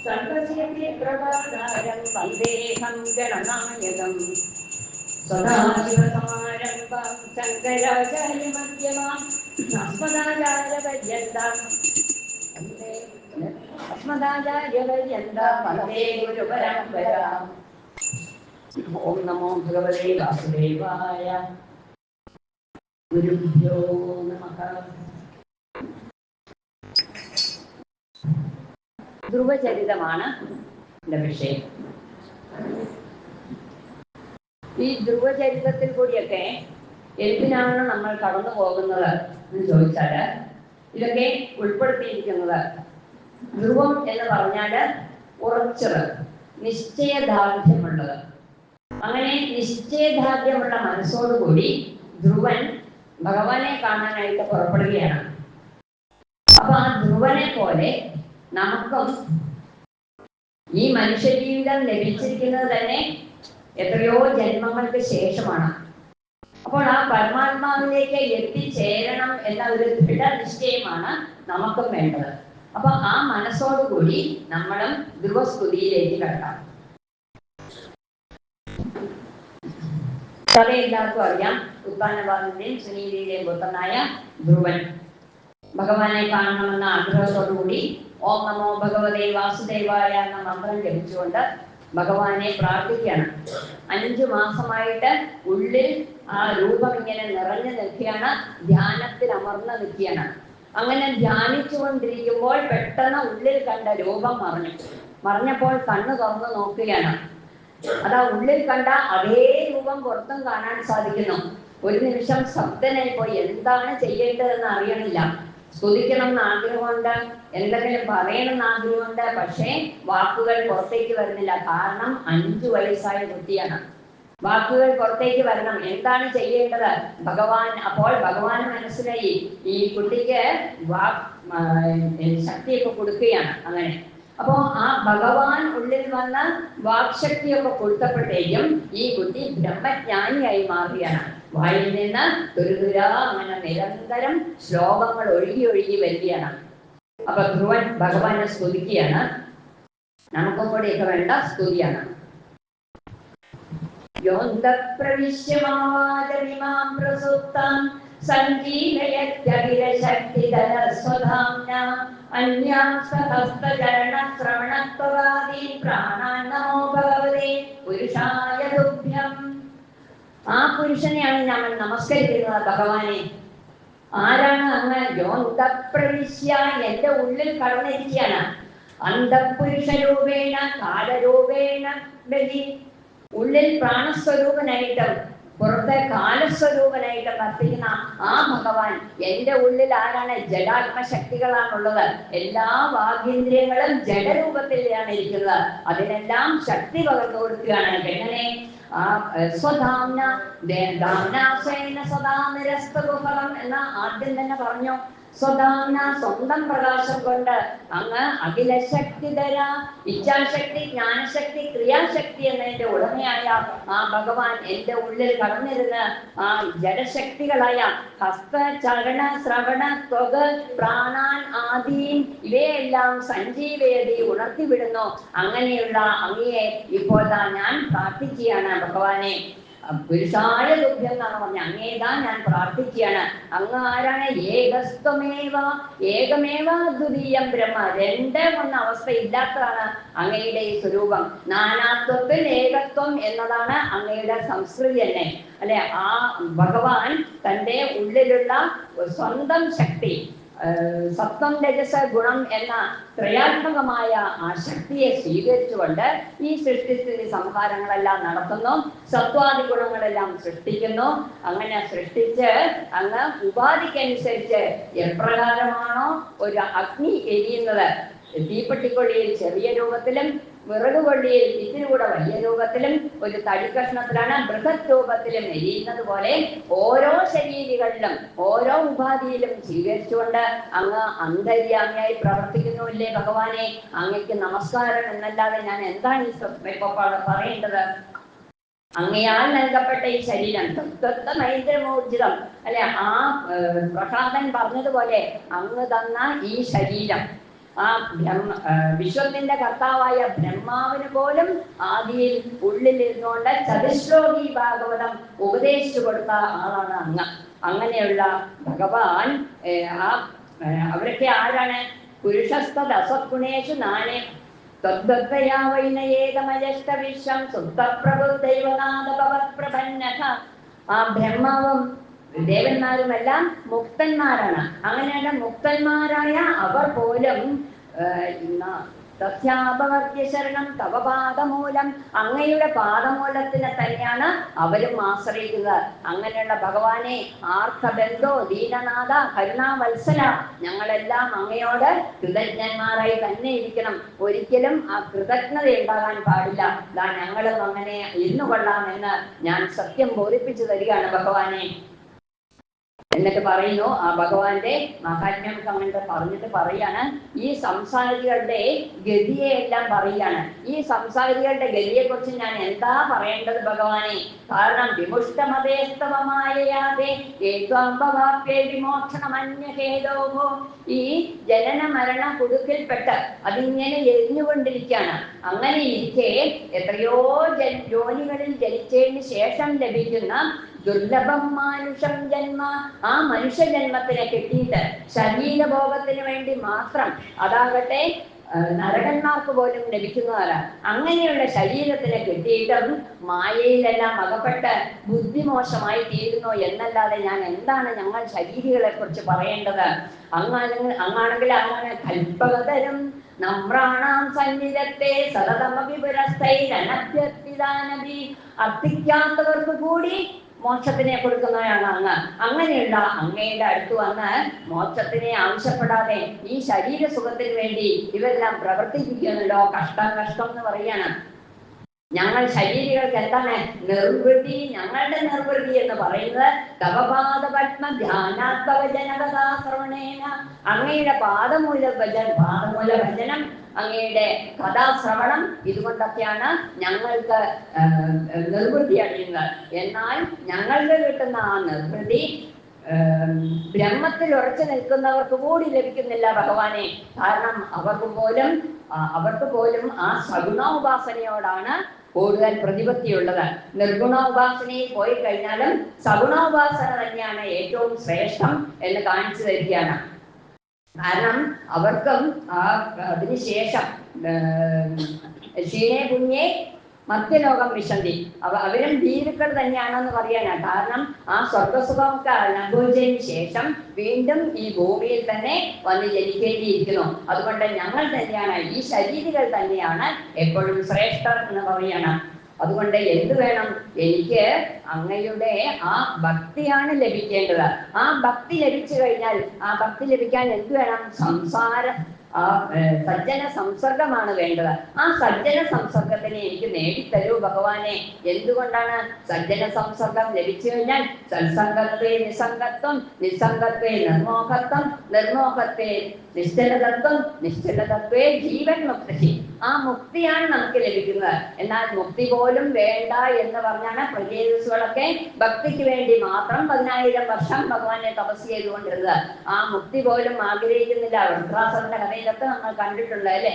സർവശക്തി പ്രഭാതാരം വന്ദേഹം ഗണനായകം സദാശിവസമാരംഭം ശങ്കരാചാര്യമധ്യമാം അസ്മദാചാര്യപര്യന്താം വന്ദേ ഗുരുപരമ്പരാം. ഓം നമോ ഭഗവതേ വാസുദേവായ. ഗുരുഭ്യോ നമഃ. ധ്രുവചരിതമാണ് എൻ്റെ വിഷയം. ഈ ധ്രുവചരിതത്തിൽ കൂടിയൊക്കെ എന്തിനാണ് നമ്മൾ കടന്നു പോകുന്നത് എന്ന് ചോദിച്ചാൽ, ഇതൊക്കെ ഉൾപ്പെടുത്തിയിരിക്കുന്നത് ധ്രുവം എന്ന് പറഞ്ഞാൽ ഉറച്ചത്, നിശ്ചയദാർഢ്യമുള്ളത്. അങ്ങനെ നിശ്ചയദാർഢ്യമുള്ള മനസ്സോടുകൂടി ധ്രുവൻ ഭഗവാനെ കാണാനായിട്ട് പുറപ്പെടുകയാണ്. അപ്പൊ ആ ധ്രുവനെ പോലെ നമുക്കും ഈ മനുഷ്യജീവിതം ലഭിച്ചിരിക്കുന്നത് തന്നെ എത്രയോ ജന്മങ്ങൾക്ക് ശേഷമാണ്. അപ്പോൾ ആ പരമാത്മാവിലേക്ക് എത്തിച്ചേരണം എന്ന ഒരു ദൃഢനിശ്ചയമാണ് നമുക്കും വേണ്ടത്. അപ്പൊ ആ മനസ്സോടുകൂടി നമ്മളും ധ്രുവസ്തുതിയിലേക്ക് കടക്കാം. കഥ എല്ലാവർക്കും അറിയാം. ഉത്ഥാനപാദന്റെയും സുനീതിയുടെയും പുത്രനായ ധ്രുവൻ ഭഗവാനെ കാണണമെന്ന ആഗ്രഹത്തോടുകൂടി ഓം നമോ ഭഗവതേ വാസുദേവായ എന്ന മന്ത്രം ജപിച്ചുകൊണ്ട് ഭഗവാനെ പ്രാർത്ഥിക്കുകയാണ്. 5 മാസമായിട്ട് ഉള്ളിൽ ആ രൂപം ഇങ്ങനെ നിറഞ്ഞു നിൽക്കുകയാണ്, ധ്യാനത്തിൽ അമർന്ന് നിൽക്കുകയാണ്. അങ്ങനെ ധ്യാനിച്ചുകൊണ്ടിരിക്കുമ്പോൾ പെട്ടെന്ന് ഉള്ളിൽ കണ്ട രൂപം മറിഞ്ഞപ്പോൾ കണ്ണു തുറന്ന് നോക്കുകയാണ്. അതാ ഉള്ളിൽ കണ്ട അതേ രൂപം പുറത്തും കാണാൻ സാധിക്കുന്നു. ഒരു നിമിഷം ശബ്ദനായി പോയി. എന്താണ് ചെയ്യേണ്ടതെന്ന് അറിയണില്ല. സ്തുതിക്കണം എന്ന് ആഗ്രഹമുണ്ട്, എന്തെങ്കിലും പറയണം എന്ന് ആഗ്രഹമുണ്ട്, പക്ഷേ വാക്കുകൾ പുറത്തേക്ക് വരുന്നില്ല. കാരണം 5 വയസ്സായ കുട്ടിയാണ്. വാക്കുകൾ പുറത്തേക്ക് വരണം. എന്താണ് ചെയ്യേണ്ടത്? അപ്പോൾ ഭഗവാൻ മനസ്സിലായി ഈ കുട്ടിക്ക് ശക്തിയൊക്കെ കൊടുക്കുകയാണ്. അങ്ങനെ അപ്പോ ആ ഭഗവാൻ ഉള്ളിൽ വന്ന് വാക്ശക്തിയൊക്കെ കൊടുത്തപ്പോഴത്തേക്കും ഈ കുട്ടി ബ്രഹ്മജ്ഞാനിയായി മാറുകയാണ്. വായിൽ നിന്ന് തുരുതുരാ അങ്ങനെ നിരന്തരം ശ്ലോകങ്ങൾ ഒഴുകി വരികയാണ്. അപ്പൊ ധ്രുവൻ ഭഗവാനെ സ്തുതിക്കുകയാണ്. നമുക്കും കൂടെയൊക്കെ വേണ്ട സ്തുതിയാണ്. യോന്തപ്രവിശ്യമാവാചമിമാം പ്രസുപ്താം സഞ്ജീവയത്യഖിലശക്തിധരസ്വധാംന അന്യാം സഹസ്രചരണശ്രവണത്വവാദീൻ പ്രാണാൻ നമോ ഭഗവതേ പുരുഷായ തുഭ്യം. ആ പുരുഷനെയാണ് നമ്മൾ നമസ്കരിക്കുന്നത്. ഭഗവാനെ ആരാണ് അങ്ങ്? യോന്തപ്രവിശ്യ, എന്റെ ഉള്ളിൽ കടന്നിരിക്കുകയാണ്. അന്തപുരുഷരൂപേണ കാലരൂപേണ ബലി, ഉള്ളിൽ പ്രാണസ്വരൂപനായിട്ടും പുറത്തെ കാലസ്വരൂപനായിട്ടും വർത്തിക്കുന്ന ആ ഭഗവാൻ എന്റെ ഉള്ളിൽ ആരാണ്? ജഡാത്മശക്തികളാണുള്ളത്. എല്ലാ വാഗീന്ദ്രിയങ്ങളും ജഡരൂപത്തിലാണ് ഇരിക്കുന്നത്. അതിനെല്ലാം ശക്തി പകർന്നു കൊടുക്കുകയാണ്. എങ്ങനെ? സ്വധാംന ദാംനാസേന സദാ നിരസ്തഗുഹം എന്ന ആദ്യം തന്നെ പറഞ്ഞു. സ്വധാംന, സ്വന്തം പ്രകാശം കൊണ്ട് അങ്ങ് അഖില ശക്തിധര, ഇച്ഛാശക്തി, ജ്ഞാനശക്തി, ക്രിയാശക്തി എന്നതിന്റെ ഉടമയായ ആ ഭഗവാൻ എന്റെ ഉള്ളിൽ കടന്നിരുന്ന് ആ ജഡശക്തികളായ ഹസ്ത, ചരണ, ശ്രവണ, ത്വക്, പ്രാണാൻ ആദീൻ ഇവയെല്ലാം സഞ്ജീവയതി ഉണർത്തിവിടുന്നു. അങ്ങനെയുള്ള അങ്ങയെ ഇപ്പോൾ ഞാൻ പ്രാർത്ഥിക്കുകയാണ്. ഭഗവാനെ പുരുഷായ തുഭ്യം എന്നാണ് പറഞ്ഞത്. അങ്ങേതാ ഞാൻ പ്രാർത്ഥിക്കുകയാണ്. അങ്ങ് ആരാണ്? ഏകമേവ ദ്വിതീയം ബ്രഹ്മ. 2 അവസ്ഥ ഇല്ലാത്തതാണ് അങ്ങയുടെ ഈ സ്വരൂപം. നാനാത്വത്തിൽ ഏകത്വം എന്നതാണ് അങ്ങയുടെ സംസ്കൃതി തന്നെ, അല്ലെ? ആ ഭഗവാൻ തൻ്റെ ഉള്ളിലുള്ള സ്വന്തം ശക്തി, സത്വം രജസ ഗുണം എന്ന ത്രയാത്മകമായ ആ ശക്തിയെ സ്വീകരിച്ചുകൊണ്ട് ഈ സൃഷ്ടിസ്ഥിതി സംഹാരങ്ങളെല്ലാം നടത്തുന്നു. സത്വാദി ഗുണങ്ങളെല്ലാം സൃഷ്ടിക്കുന്നു. അങ്ങനെ സൃഷ്ടിച്ച് അങ്ങ് ഉപാധിക്കനുസരിച്ച് എപ്രകാരമാണോ ഒരു അഗ്നി എരിയുന്നത്, തീപ്പെട്ടിക്കൊള്ളിയിൽ ചെറിയ രൂപത്തിലും വിറകുകൊള്ളിയിൽ ഇതിലൂടെ വലിയ രൂപത്തിലും ഒരു തടിക്കഷ്ണത്തിലാണ് ബൃഹത് രൂപത്തിലും എരിയുന്നത് പോലെ ഓരോ ശരീരങ്ങളിലും ഓരോ ഉപാധിയിലും സ്വീകരിച്ചുകൊണ്ട് അങ്ങ് അന്തര്യാമിയായി പ്രവർത്തിക്കുന്നുമില്ലേ ഭഗവാനെ? അങ്ങയ്ക്ക് നമസ്കാരം എന്നല്ലാതെ ഞാൻ എന്താണ് ഈ പറയേണ്ടത്? അങ്ങയാൽ നൽകപ്പെട്ട ഈ ശരീരം തത്വമൈന്ദ്രമോർജിതം, അല്ലെ? ആ പ്രഹ്ലാദൻ പറഞ്ഞതുപോലെ അങ്ങ് തന്ന ഈ ശരീരം ആ വിശ്വത്തിന്റെ കർത്താവായ ബ്രഹ്മാവിന് പോലും ആദിയിൽ ഉള്ളിലിരുന്നുകൊണ്ട് ചതുശ്ലോകി ഭാഗവതം ഉപദേശിച്ചു കൊടുത്ത ആളാണ് അങ്ങ്. അങ്ങനെയുള്ള ഭഗവാൻ അവരൊക്കെ ആരാണ്? പുരുഷസ്തദസഗുണേഷു നാനേ തദ്ദത്തയാ വൈനയേകമജഷ്ടവിശ്വം സുപ്തപ്രഭുദൈവനാഥഭവത്പ്രപന്നഃ. ആ ബ്രഹ്മാവും ദേവന്മാരുമെല്ലാം മുക്തന്മാരാണ്. അങ്ങനെയുള്ള മുക്തന്മാരായ അവർ പോലും തസ്യാപവർഗ്യ ശരണം തവ പാദമൂലം, അങ്ങയുടെ പാദമൂലത്തിനെ തന്നെയാണ് അവരും ആശ്രയിക്കുന്നത്. അങ്ങനെയുള്ള ഭഗവാനെ ആർക്കബന്ധോ ദീനനാഥ കരുണാവത്സല, ഞങ്ങളെല്ലാം അങ്ങയോട് കൃതജ്ഞന്മാരായി തന്നെ ഇരിക്കണം. ഒരിക്കലും ആ കൃതജ്ഞത ഉണ്ടാകാൻ പാടില്ല. ഞങ്ങളും അങ്ങനെ ഇരുന്നു കൊള്ളാമെന്ന് ഞാൻ സത്യം ബോധിപ്പിച്ചു തരികയാണ് ഭഗവാനെ. എന്നിട്ട് പറയുന്നു, ആ ഭഗവാന്റെ മഹാത്മ്യം അങ്ങനത്തെ പറഞ്ഞിട്ട് പറയാണ്, ഈ സംസാരികളുടെ ഗതിയെല്ലാം പറയുകയാണ്. ഈ സംസാരികളുടെ ഗതിയെ കുറിച്ച് ഞാൻ എന്താ പറയേണ്ടത് ഭഗവാനെ? കാരണം വിമുഷ്ടമതേസ്തവമായയാതെ വിമോക്ഷണമന്യഹേതോഹോ, ഈ ജനന മരണ കുടുക്കിൽപ്പെട്ട് അതിങ്ങനെ എരിഞ്ഞുകൊണ്ടിരിക്കുകയാണ്. അങ്ങനെ ഇരിക്കെ എത്രയോ ജോലികളിൽ ജനിച്ചതിന് ശേഷം ലഭിക്കുന്ന ദുർലഭം മാനുഷം ജന്മ, ആ മനുഷ്യ ജന്മത്തിനെ കിട്ടിയിട്ട് ശരീരഭോഗത്തിന് വേണ്ടി മാത്രം, അതാകട്ടെ നരകന്മാർക്ക് പോലും ലഭിക്കുന്നതല്ല. അങ്ങനെയുള്ള ശരീരത്തിനെ കിട്ടിയിട്ടും മായയിലെല്ലാം അകപ്പെട്ട് ബുദ്ധിമോശമായി തീരുന്നു എന്നല്ലാതെ ഞാൻ എന്താണ് ഞങ്ങൾ ശരീരികളെ കുറിച്ച് പറയേണ്ടത്? അങ്ങാണെങ്കിൽ അങ്ങനെ കൽപ്പകതരും നമ്രാണാം സന്നിധത്തെ സതതമപി പുരസ്ഥൈരനഭ്യർത്ഥിതാനഭി, അർത്ഥിക്കാത്തവർക്ക് കൂടി മോക്ഷത്തിനെ കൊടുക്കുന്നവരാണ് അങ്ങ്. അങ്ങനെയുള്ള അങ്ങയുടെ അടുത്ത് വന്ന് മോക്ഷത്തിനെ ആവശ്യപ്പെടാതെ ഈ ശരീര സുഖത്തിന് വേണ്ടി ഇവരെല്ലാം പ്രവർത്തിപ്പിക്കുന്നുണ്ടോ? കഷ്ടം കഷ്ടം എന്ന് പറയാണ്. ഞങ്ങൾ ശരീരികൾക്ക് എന്താണ് നിർവൃത്തി? ഞങ്ങളുടെ നിർവൃത്തി എന്ന് പറയുന്നത് തവപാദപത്മ ധ്യാനാത്മവചനകഥാശ്രവണേന, അങ്ങയുടെ പാദമൂല ഭജനം, അങ്ങയുടെ കഥാശ്രവണം, ഇതുകൊണ്ടൊക്കെയാണ് ഞങ്ങൾക്ക് നിർവൃത്തി അണിയുന്നത്. എന്നാൽ ഞങ്ങൾക്ക് കിട്ടുന്ന ആ നിർവൃത്തി ബ്രഹ്മത്തിൽ ഉറച്ചു നിൽക്കുന്നവർക്ക് കൂടി ലഭിക്കുന്നില്ല ഭഗവാനെ. കാരണം അവർക്ക് പോലും ആ സഗുണോപാസനയോടാണ് കൂടുതൽ പ്രതിപത്തിയുള്ളത്. നിർഗുണോപാസനയിൽ പോയി കഴിഞ്ഞാലും സഗുണോപാസന തന്നെയാണ് ഏറ്റവും ശ്രേഷ്ഠം എന്ന് കാണിച്ചു തരികയാണ്. കാരണം അവർക്കും അതിനുശേഷം ക്ഷീണേ പുണ്യേ മധ്യലോകം വിശന്തി, അവരും ഭീരുക്കൾ തന്നെയാണെന്ന് പറയാനാണ്. കാരണം ആ സ്വർഗസുഖമൊക്കെ അനുഭവിച്ചതിന് ശേഷം വീണ്ടും ഈ ഭൂമിയിൽ തന്നെ വന്ന് ജനിക്കേണ്ടിയിരിക്കുന്നു. അതുകൊണ്ട് ഞങ്ങൾ തന്നെയാണ്, ഈ ശരീരികൾ തന്നെയാണ് എപ്പോഴും ശ്രേഷ്ഠർ എന്ന് പറയണം. അതുകൊണ്ട് എന്ത് വേണം? എനിക്ക് അങ്ങയുടെ ആ ഭക്തിയാണ് ലഭിക്കേണ്ടത്. ആ ഭക്തി ലഭിച്ചു കഴിഞ്ഞാൽ, ആ ഭക്തി ലഭിക്കാൻ എന്ത് വേണം? സജ്ജന സംസർഗമാണ് വേണ്ടത്. ആ സജ്ജന സംസർഗത്തിനെ എനിക്ക് നേടിത്തരൂ ഭഗവാനെ. എന്തുകൊണ്ടാണ്? സജ്ജന സംസർഗം ലഭിച്ചു കഴിഞ്ഞാൽ സത്സംഗത്വേ നിസംഗത്വം, നിസംഗത്വേ നിർമോഹത്വം, നിർമോഹത്വേ നിശ്ചലതത്വം, നിശ്ചലതത്വേ ജീവൻ മുക്തി. ആ മുക്തിയാണ് നമുക്ക് ലഭിക്കുന്നത്. എന്നാൽ മുക്തി പോലും വേണ്ട എന്ന് പറഞ്ഞാണ് പ്രജേതസുകളൊക്കെ ഭക്തിക്ക് വേണ്ടി മാത്രം 10,000 വർഷം ഭഗവാനെ തപസ് ചെയ്തുകൊണ്ടിരുന്നത്. ആ മുക്തി പോലും ആഗ്രഹിക്കുന്നില്ല. വൃത്രാസുരന്റെ കഥയിലൊക്കെ നമ്മൾ കണ്ടിട്ടുണ്ട് അല്ലേ?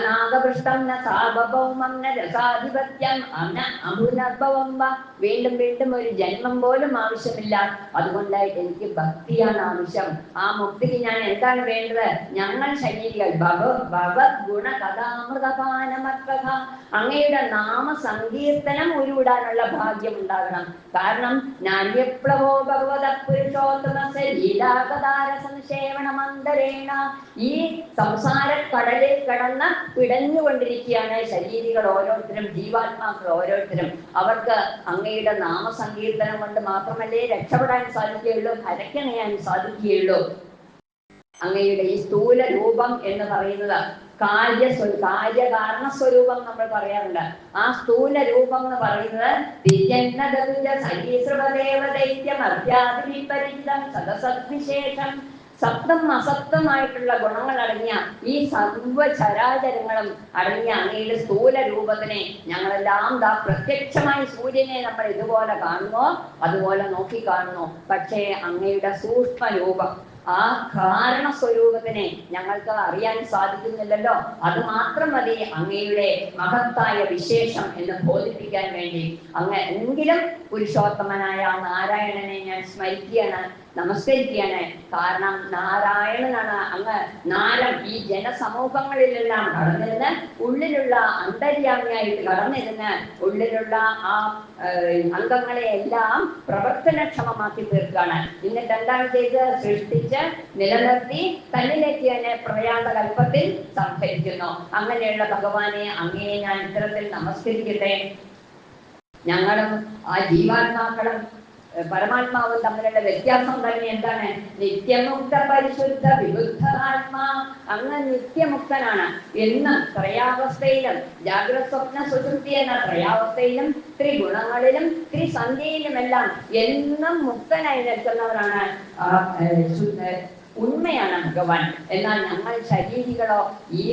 നാഗപൃഷ്ടം ന സാർവഭൗമം ന രസാധിപത്യം അഭുനർഭവം വ, വീണ്ടും വീണ്ടും ഒരു ജന്മം പോലും ആവശ്യമില്ല. അതുകൊണ്ട് എനിക്ക് ഭക്തിയാണ് ആവശ്യം. ആ മുക്തിക്ക് ഞാൻ എന്താണ് വേണ്ടത്? ഞങ്ങൾ ശരീരികൾ ഭഗവത് ഗുണ കഥാമൃതപാനമർക്കഥ, അങ്ങയുടെ നാമ സങ്കീർത്തനം ഉരുവിടാനുള്ള ഭാഗ്യം ഉണ്ടാകണം. കാരണം നാണ്യപ്ലവോ ഭഗവത പുരുഷോത്തമസ്യ ലീലാകതാര സംസേവനമന്തരേണ, ഈ സംസാര കടലിൽ കടന്ന് പിടഞ്ഞുകൊണ്ടിരിക്കുകയാണ് ശരീരികൾ ഓരോരുത്തരും, ജീവാത്മാക്കൾ ഓരോരുത്തരും. അവർക്ക് അങ്ങയുടെ നാമസങ്കീർത്തനം കൊണ്ട് മാത്രമല്ലേ രക്ഷപ്പെടാൻ സാധിക്കുകയുള്ളൂ, കരക്കണയാൻ സാധിക്കുകയുള്ളൂ. അങ്ങയുടെ ഈ സ്ഥൂല രൂപം എന്ന് പറയുന്നത് കാര്യകാരണ സ്വരൂപം നമ്മൾ പറയാറുണ്ട്. ആ സ്ഥൂല രൂപം എന്ന് പറയുന്നത് സദസദ്വിശേഷം, സപ്തം അസപ്തമായിട്ടുള്ള ഗുണങ്ങൾ അടങ്ങിയ ഈ സർവചരാചരങ്ങളും അടങ്ങിയ അങ്ങയുടെ സ്ഥൂല രൂപത്തിനെ ഞങ്ങളെല്ലാം പ്രത്യക്ഷമായി സൂര്യനെ നമ്മൾ ഇതുപോലെ കാണുന്നു, അതുപോലെ നോക്കി കാണുന്നു. പക്ഷേ അങ്ങയുടെ സൂക്ഷ്മ രൂപം, ആ കാരണ സ്വരൂപത്തിനെ ഞങ്ങൾക്ക് അറിയാൻ സാധിക്കുന്നില്ലല്ലോ. അത് മാത്രം മതി അങ്ങയുടെ മഹത്തായ വിശേഷം എന്ന് ബോധിപ്പിക്കാൻ വേണ്ടി. അങ്ങ് എങ്കിലും പുരുഷോത്തമനായ നാരായണനെ ഞാൻ സ്മരിക്കുകയാണ്, നമസ്കരിക്കുകയാണ്. കാരണം നാരായണനാണ് അങ്ങ് നാരം ഈ ജനസമൂഹങ്ങളിലെല്ലാം കടന്നിരുന്ന് ഉള്ളിലുള്ള അന്തര്യാമിയായിട്ട് കടന്നിരുന്ന് ഉള്ളിലുള്ള ആ അംഗങ്ങളെ എല്ലാം പ്രവർത്തനക്ഷമമാക്കി തീർക്കുകയാണ്. എന്നിട്ട് എന്താണ് ചെയ്ത് സൃഷ്ടിച്ച് നിലനിർത്തി തന്നിലേക്ക് തന്നെ പ്രയാണകൽപ്പത്തിൽ സംഭരിക്കുന്നു. അങ്ങനെയുള്ള ഭഗവാനെ അങ്ങയെ ഞാൻ ഇത്തരത്തിൽ നമസ്കരിക്കട്ടെ. ഞങ്ങളും ആ ജീവാത്മാക്കളും പരമാത്മാവും തമ്മിലുള്ള വ്യത്യാസം തന്നെ എന്താണ്? നിത്യമുക്ത പരിശുദ്ധ വിബുദ്ധ ആത്മാ. അങ്ങ് നിത്യമുക്തനാണ്. എന്നും ത്രയാവസ്ഥയിലും ജാഗ്രത സ്വപ്ന സുഷുപ്തി എന്ന ത്രയാവസ്ഥയിലും ത്രിഗുണങ്ങളിലും ത്രിസന്ധ്യയിലുമെല്ലാം എന്നും മുക്തനായി നിൽക്കുന്നവരാണ്. ഉണ്മയാണ് ഭഗവാൻ. എന്നാൽ ഞങ്ങൾ ശരീരികളോ ഈ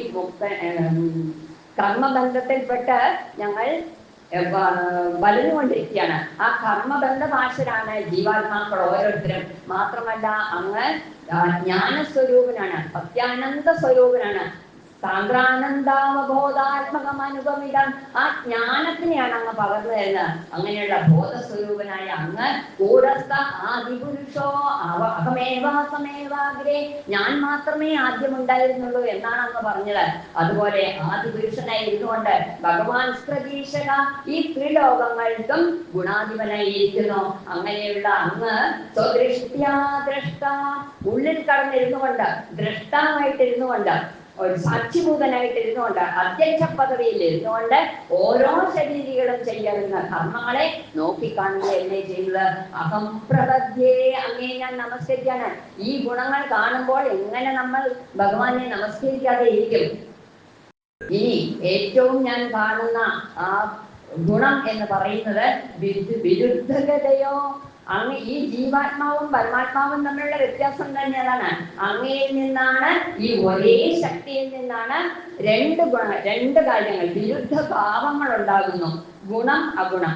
കർമ്മബന്ധത്തിൽപ്പെട്ട് ഞങ്ങൾ വളരുകൊണ്ടിരിക്കുകയാണ്. ആ കർമ്മബന്ധഭാഷരാണ് ജീവാത്മാക്കൾ ഓരോരുത്തരും. മാത്രമല്ല അങ്ങ് ജ്ഞാനസ്വരൂപനാണ്, സത്യാനന്ദ സ്വരൂപനാണ്. സാന്ദ്രാനന്ദാവബോധാത്മകമനുപമിതം. ആ ജ്ഞാനത്തിനെയാണ് അങ്ങ് പകർന്നു തരുന്നത്. അങ്ങനെയുള്ള ബോധസ്വരൂപനായ അങ്ങ് കൂടസ്ഥ ആദിപുരുഷോ അഹമേവാസമേവാഗ്രേ. ഞാൻ മാത്രമേ ആദ്യമുണ്ടായിരുന്നുള്ളൂ എന്നാണ് അങ്ങ് പറഞ്ഞത്. അതുപോലെ ആദിപുരുഷനായി ഇരുന്നുകൊണ്ട് ഭഗവാൻ സ്ത്രജീഷക ഈ ത്രിലോകങ്ങൾക്കും ഗുണാധിപനായി ഇരിക്കുന്നു. അങ്ങനെയുള്ള അങ്ങ് സ്വദൃഷ്ട്യാ ദ്രഷ്ട, ഉള്ളിൽ കടന്നിരുന്നു കൊണ്ട് ദ്രഷ്ടാവായിട്ടിരുന്നു കൊണ്ട് ഒരു സാക്ഷിഭൂതനായിട്ട് ഇരുന്നുകൊണ്ട് അധ്യക്ഷ പദവിയിൽ ഇരുന്നുകൊണ്ട് ഓരോ ശരീരികളും ചെയ്യുന്ന കർമ്മങ്ങളെ നോക്കിക്കാണുകയല്ലേ ചെയ്യുന്നത്. അഹം പ്രപദ്യേ, അങ്ങേ ഞാൻ നമസ്കരിക്കാണ്. ഈ ഗുണങ്ങൾ കാണുമ്പോൾ എങ്ങനെ നമ്മൾ ഭഗവാനെ നമസ്കരിക്കാതെ ഇരിക്കും? ഇനി ഏറ്റവും ഞാൻ കാണുന്ന ആ ഗുണം എന്ന് പറയുന്നത് വിരുദ്ധഗതയോ. അങ്ങ് ഈ ജീവാത്മാവും പരമാത്മാവും തമ്മിലുള്ള വ്യത്യാസം തന്നെ അതാണ്. അങ്ങയിൽ നിന്നാണ്, ഈ ഒരേ ശക്തിയിൽ നിന്നാണ് രണ്ട് കാര്യങ്ങൾ, വിരുദ്ധ ഭാവങ്ങൾ ഉണ്ടാകുന്നു. ഗുണം അഗുണം.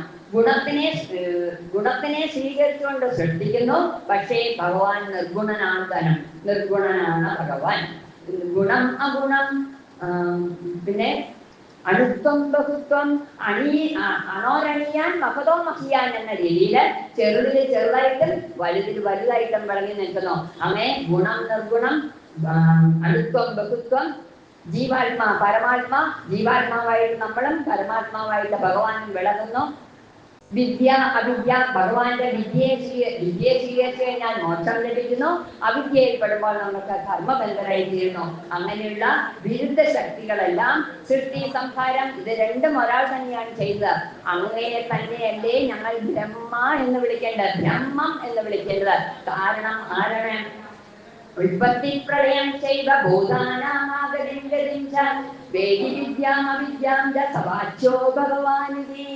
ഗുണത്തിനെ സ്വീകരിച്ചുകൊണ്ട് സൃഷ്ടിക്കുന്നു. പക്ഷേ ഭഗവാൻ നിർഗുണനാണ്. ധനം നിർഗുണനാണ് ഭഗവാൻ. ഗുണം അഗുണം. പിന്നെ അണുത്വം ബഹുത്വം, അണോരണീയാൻ മഹതോ മഹിയാൻ എന്ന രീതിയിൽ ചെറുതിൽ ചെറുതായിട്ടും വലുതിൽ വലുതായിട്ടും വിളങ്ങി നിൽക്കുന്നു. അങ്ങനെ ഗുണം നിർഗുണം, അണുത്വം ബഹുത്വം, ജീവാത്മാ പരമാത്മാ, ജീവാത്മാവായിട്ട് നമ്മളും പരമാത്മാവായിട്ട് ഭഗവാനും വിളങ്ങുന്നു. വിദ്യ അവിദ്യ, ഭഗവാന്റെ വിദ്യയെ സ്വീകരിച്ചു കഴിഞ്ഞാൽ മോക്ഷം ലഭിക്കുന്നു. അവിദ്യയിൽപ്പെടുമ്പോൾ നമുക്ക് കർമ്മബന്ധരായി തീരുന്നു. അങ്ങനെയുള്ള വിരുദ്ധ ശക്തികളെല്ലാം സൃഷ്ടി സംഹാരം ഇത് രണ്ടും ഒരാൾ തന്നെയാണ് ചെയ്തത്. അങ്ങയെ തന്നെയല്ലേ ഞങ്ങൾ ബ്രഹ്മ എന്ന് വിളിക്കേണ്ടത്, ബ്രഹ്മം എന്ന് വിളിക്കേണ്ടത്. കാരണം ആരാണ്? ഉൽപ്പത്തി പ്രളയം ചെയ്ത ഭൂതാനാമാഗതിം വേദി വിദ്യാം അവിദ്യാം ച സവാച്യോ ഭഗവാനിതി.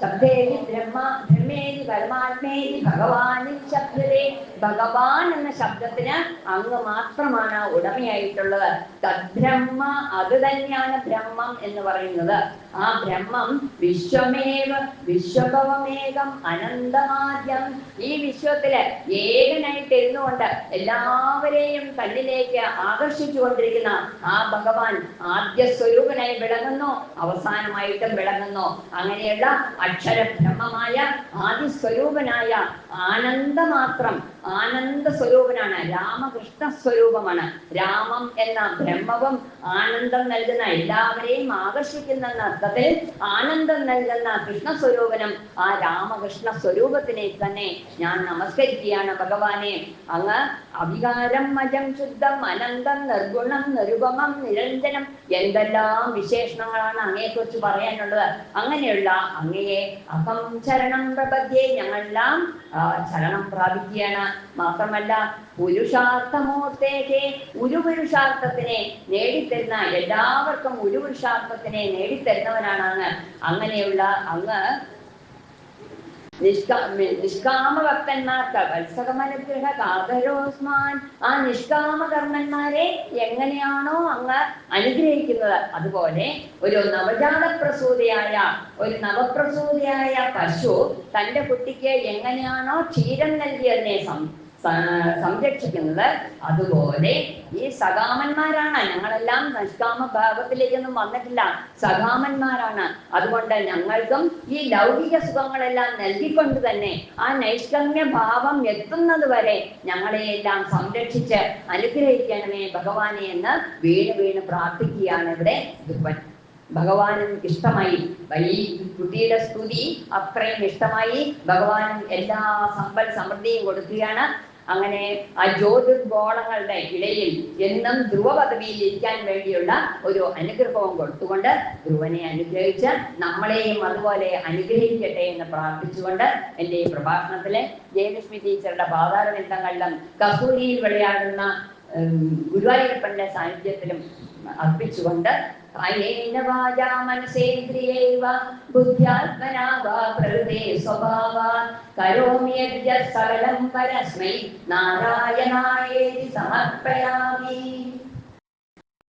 ശബ്ദേവി ബ്രഹ്മേരി പരമാത്മേരി ഭഗവാനിൽ ശബ്ദത്തെ. ഭഗവാൻ എന്ന ശബ്ദത്തിന് അങ്ങ് മാത്രമാണ് ഉടമയായിട്ടുള്ളത്. തദ്ബ്രഹ്മ, അത് തന്നെയാണ് ബ്രഹ്മം എന്ന് പറയുന്നത്. ആ ബ്രഹ്മം വിശ്വഭവമേകം അനന്തമാദ്യം. ഈ വിശ്വത്തില് ഏകനായിട്ട് ഇരുന്നുകൊണ്ട് എല്ലാവരെയും തന്നിലേക്ക് ആകർഷിച്ചു കൊണ്ടിരിക്കുന്ന ആ ഭഗവാൻ ആദ്യ സ്വരൂപനായി വിളങ്ങുന്നു, അവസാനമായിട്ടും വിളങ്ങുന്നു. അങ്ങനെയുള്ള അക്ഷരബ്രഹ്മമായ ആദിസ്വരൂപനായ ആനന്ദമാത്രം, ആനന്ദ സ്വരൂപനാണ്. രാമകൃഷ്ണ സ്വരൂപമാണ്. രാമം എന്ന ബ്രഹ്മവും ആനന്ദം നൽകുന്ന, എല്ലാവരെയും ആകർഷിക്കുന്ന അർത്ഥത്തിൽ ആനന്ദം നൽകുന്ന കൃഷ്ണസ്വരൂപനും ആ രാമകൃഷ്ണ സ്വരൂപത്തിനെ തന്നെ ഞാൻ നമസ്കരിക്കുകയാണ്. ഭഗവാനെ, അങ്ങ് അവികാരം അജം ശുദ്ധം അനന്തം നിർഗുണം നിരുപമം നിരഞ്ജനം, എന്തെല്ലാം വിശേഷണങ്ങളാണ് അങ്ങയെക്കുറിച്ച് പറയാനുള്ളത്. അങ്ങനെയുള്ള അങ്ങയെ അഹം ശരണം പ്രപദ്യേ, ഞങ്ങളെല്ലാം ശരണം പ്രാപിക്കുകയാണ്. മാത്രമല്ല പുരുഷാർത്ഥമൂർത്തേക്ക്, ഒരു പുരുഷാർത്ഥത്തിനെ നേടിത്തരുന്ന, എല്ലാവർക്കും ഒരു പുരുഷാർത്ഥത്തിനെ നേടിത്തരുന്നവനാണ് അങ്ങ്. അങ്ങനെയുള്ള അങ്ങ് നിഷ്കാമഭക്തന്മാർക്ക് വത്സകമനുഗ്രഹ കാതരോസ്മാൻ, ആ നിഷ്കാമകർമ്മന്മാരെ എങ്ങനെയാണോ അങ്ങ് അനുഗ്രഹിക്കുന്നത്, അതുപോലെ ഒരു നവപ്രസൂതിയായ പശു തൻ്റെ കുട്ടിക്ക് എങ്ങനെയാണോ ക്ഷീരം നൽകിയതിനെ സംരക്ഷിക്കുന്നത്. അതുപോലെ ഈ സകാമന്മാരാണ് ഞങ്ങളെല്ലാം. നിഷ്കാമ ഭാവത്തിലേക്കൊന്നും വന്നിട്ടില്ല, സകാമന്മാരാണ്. അതുകൊണ്ട് ഞങ്ങൾക്കും ഈ ലൗകിക സുഖങ്ങളെല്ലാം നൽകിക്കൊണ്ട് തന്നെ ആ നൈഷ്കമ്യ ഭാവം എത്തുന്നത് വരെ ഞങ്ങളെയെല്ലാം സംരക്ഷിച്ച് അനുഗ്രഹിക്കണമേ ഭഗവാനെ എന്ന് വീണ് വീണ് പ്രാർത്ഥിക്കുകയാണ് ഇവിടെ ധ്രുവൻ. ഭഗവാനും ഇഷ്ടമായി, ഈ കുട്ടിയുടെ സ്തുതി അത്രയും ഇഷ്ടമായി. ഭഗവാനും എല്ലാ സമ്പൽ സമൃദ്ധിയും കൊടുക്കുകയാണ്. അങ്ങനെ ആ ജ്യോതിർഗോളങ്ങളുടെ ഇടയിൽ എന്നും ധ്രുവ പദവിയിൽ ഇരിക്കാൻ വേണ്ടിയുള്ള ഒരു അനുഗ്രഹവും കൊടുത്തുകൊണ്ട് ധ്രുവനെ അനുഗ്രഹിച്ച് നമ്മളെയും അതുപോലെ അനുഗ്രഹിക്കട്ടെ എന്ന് പ്രാർത്ഥിച്ചുകൊണ്ട് എൻ്റെ ഈ പ്രഭാഷണത്തിലെ ജയലക്ഷ്മി ടീച്ചറുടെ പാതാരബന്ധങ്ങളിലും കസ്തൂരിയിൽ വിളയാടുന്ന ഗുരുവായൂരപ്പന്റെ സാന്നിധ്യത്തിലും അർപ്പിച്ചുകൊണ്ട് കായേന വാചാ മനസേന്ദ്രിയൈവ ബുദ്ധ്യാത്മനാ വാ പ്രകൃതേ സ്വഭാവാത് കരോമി യദ്യത് സകലം പരസ്മൈ നാരായണായേതി സമർപ്പയാമി.